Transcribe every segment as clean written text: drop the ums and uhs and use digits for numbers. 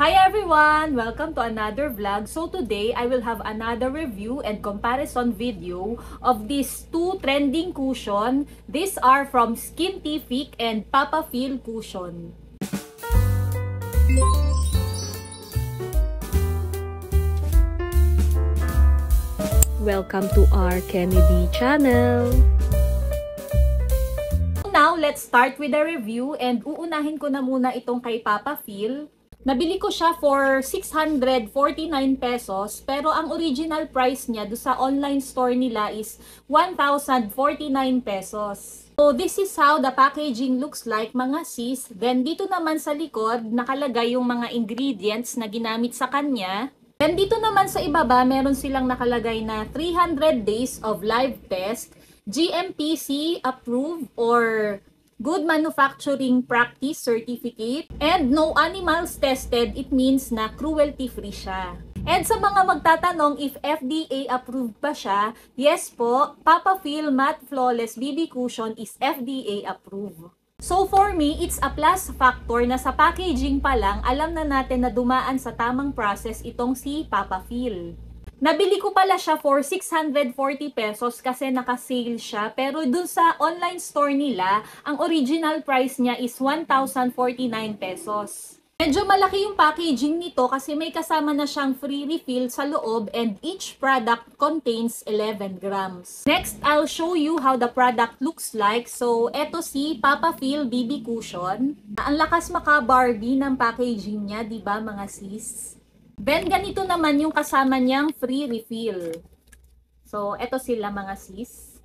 Hi everyone! Welcome to another vlog. So today, I will have another review and comparison video of these two trending cushion. These are from Skintific and Papafeel cushion. Welcome to our Kennedy channel! Now, let's start with the review and uunahin ko na muna itong kay Papafeel. Nabili ko siya for 649 pesos pero ang original price niya do sa online store nila is 1,049 pesos. So this is how the packaging looks like mga sis. Then dito naman sa likod nakalagay yung mga ingredients na ginamit sa kanya. Then dito naman sa ibaba meron silang nakalagay na 300 days of live test, GMPC approved or Good Manufacturing Practice Certificate, and no animals tested. It means na cruelty-free siya. And sa mga magtatanong if FDA approved pa siya, yes po, Papafeel Matte Flawless BB Cushion is FDA approved. So for me, it's a plus factor na sa packaging pa lang, alam na natin na dumaan sa tamang process itong si Papafeel. Nabili ko pala siya for 640 pesos kasi naka-sale siya. Pero dun sa online store nila, ang original price niya is 1,049 pesos. Medyo malaki yung packaging nito kasi may kasama na siyang free refill sa loob and each product contains 11 grams. Next, I'll show you how the product looks like. So, eto si Papafeel BB Cushion. Ang lakas maka-Barbie ng packaging niya, diba mga sis? Then, ganito naman yung kasama niyang free refill. So, eto sila mga sis.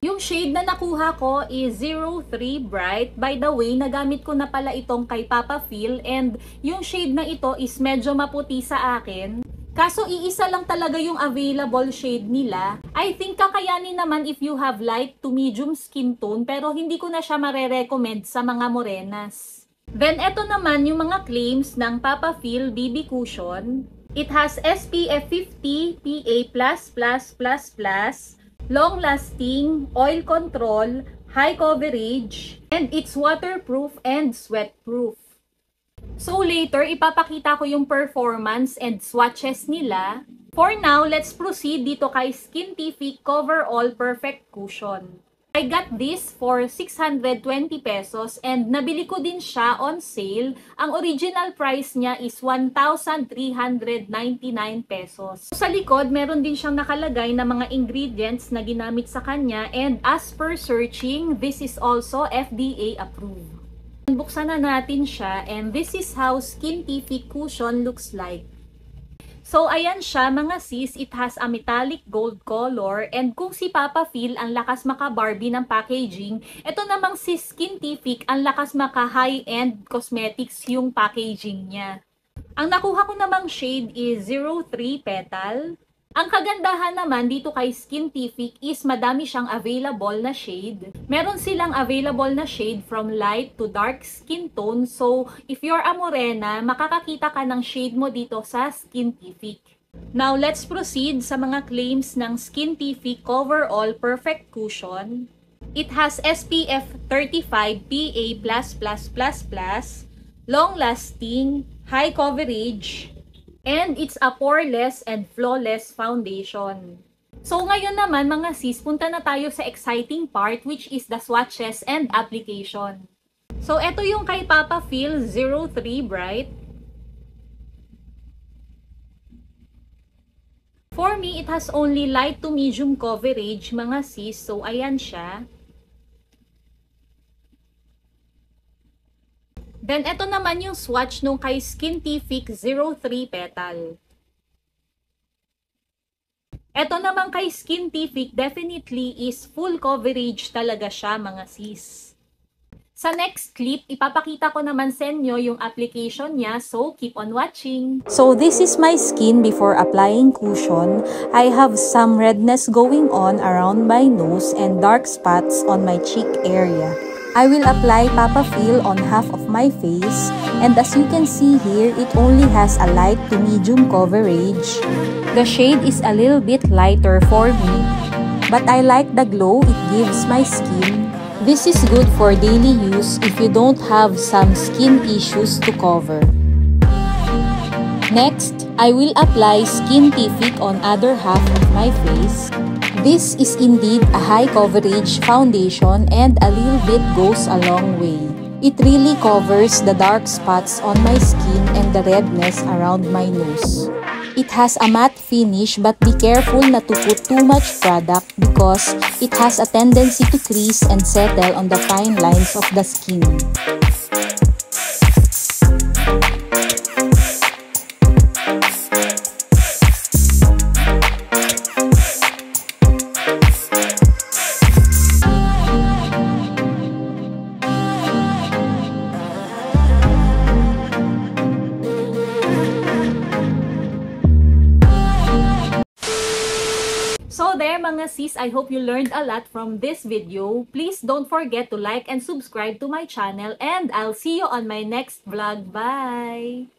Yung shade na nakuha ko is 03 Bright. By the way, nagamit ko na pala itong kay Papafeel. And yung shade na ito is medyo maputi sa akin. Kaso, iisa lang talaga yung available shade nila. I think kakayanin naman if you have light to medium skin tone. Pero hindi ko na siya mare-recommend sa mga morenas. Then, eto naman yung mga claims ng Papafeel BB Cushion. It has SPF 50, PA++++, long-lasting, oil control, high coverage, and it's waterproof and sweat-proof. So, later, ipapakita ko yung performance and swatches nila. For now, let's proceed dito kay Skintific Coverall Perfect Cushion. I got this for 620 pesos and nabili ko din siya on sale. Ang original price niya is 1,399 pesos. Sa likod, meron din siyang nakalagay na mga ingredients na ginamit sa kanya and as per searching, this is also FDA approved. Buksan na natin siya and this is how Skintific Cushion looks like. So, ayan siya mga sis, it has a metallic gold color and kung si Papafeel ang lakas maka-Barbie ng packaging, ito namang si Skintific ang lakas maka-high-end cosmetics yung packaging niya. Ang nakuha ko namang shade is 03 Petal. Ang kagandahan naman dito kay Skintific is madami siyang available na shade. Meron silang available na shade from light to dark skin tone. So, if you're a morena, makakakita ka ng shade mo dito sa Skintific. Now, let's proceed sa mga claims ng Skintific Coverall Perfect Cushion. It has SPF 35 PA++++, long-lasting, high coverage, and it's a poreless and flawless foundation. So ngayon naman mga sis, punta na tayo sa exciting part which is the swatches and application. So eto yung kay Papafeel 03 Bright. For me, it has only light to medium coverage mga sis. So ayan siya. Then, ito naman yung swatch nung kay Skintific 03 Petal. Ito naman kay Skintific, definitely is full coverage talaga siya mga sis. Sa next clip, ipapakita ko naman sa inyo yung application niya, so keep on watching. So this is my skin before applying cushion. I have some redness going on around my nose and dark spots on my cheek area. I will apply Papafeel on half of my face, and as you can see here, it only has a light to medium coverage. The shade is a little bit lighter for me, but I like the glow it gives my skin. This is good for daily use if you don't have some skin issues to cover. Next, I will apply Skintific on other half of my face. This is indeed a high coverage foundation and a little bit goes a long way. It really covers the dark spots on my skin and the redness around my nose. It has a matte finish but be careful not to put too much product because it has a tendency to crease and settle on the fine lines of the skin. So there mga sis, I hope you learned a lot from this video. Please don't forget to like and subscribe to my channel and I'll see you on my next vlog. Bye!